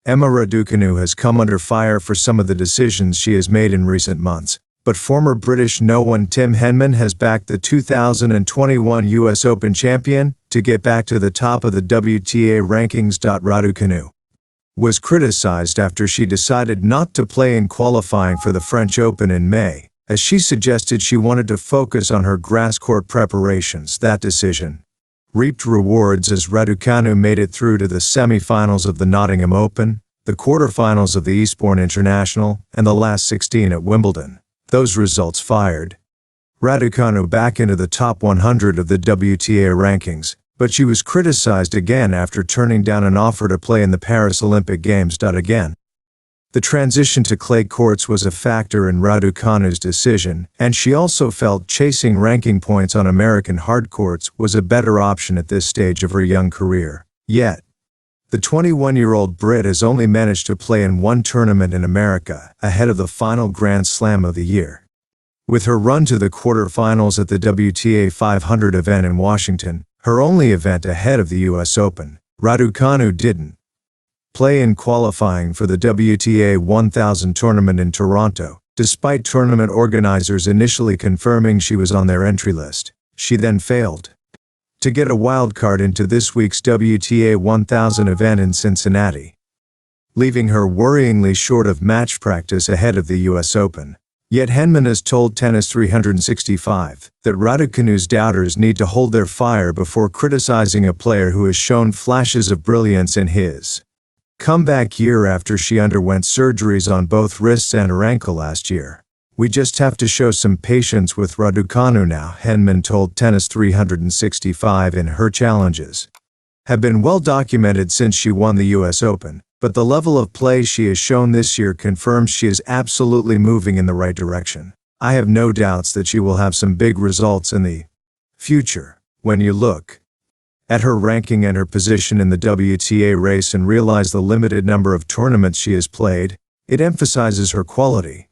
Emma Raducanu has come under fire for some of the decisions she has made in recent months, but former British no one Tim Henman has backed the 2021 US Open champion to get back to the top of the WTA rankings. Raducanu was criticized after she decided not to play in qualifying for the French Open in May, as she suggested she wanted to focus on her grass court preparations. That decision reaped rewards as Raducanu made it through to the semi-finals of the Nottingham Open, the quarter-finals of the Eastbourne International, and the last 16 at Wimbledon. Those results fired Raducanu back into the top 100 of the WTA rankings, but she was criticized again after turning down an offer to play in the Paris Olympic Games. Again, the transition to clay courts was a factor in Raducanu's decision, and she also felt chasing ranking points on American hard courts was a better option at this stage of her young career. Yet, the 21-year-old Brit has only managed to play in one tournament in America, ahead of the final Grand Slam of the year. With her run to the quarterfinals at the WTA 500 event in Washington, her only event ahead of the US Open, Raducanu didn't play in qualifying for the WTA 1000 tournament in Toronto, despite tournament organizers initially confirming she was on their entry list. She then failed to get a wildcard into this week's WTA 1000 event in Cincinnati, leaving her worryingly short of match practice ahead of the US Open. Yet Henman has told Tennis 365 that Raducanu's doubters need to hold their fire before criticizing a player who has shown flashes of brilliance in his comeback year after she underwent surgeries on both wrists and her ankle last year. "We just have to show some patience with Raducanu now," Henman told Tennis 365. In her challenges have been well documented since she won the US Open, but the level of play she has shown this year confirms she is absolutely moving in the right direction. "I have no doubts that she will have some big results in the future. When you look at her ranking and her position in the WTA race and realize the limited number of tournaments she has played, it emphasizes her quality.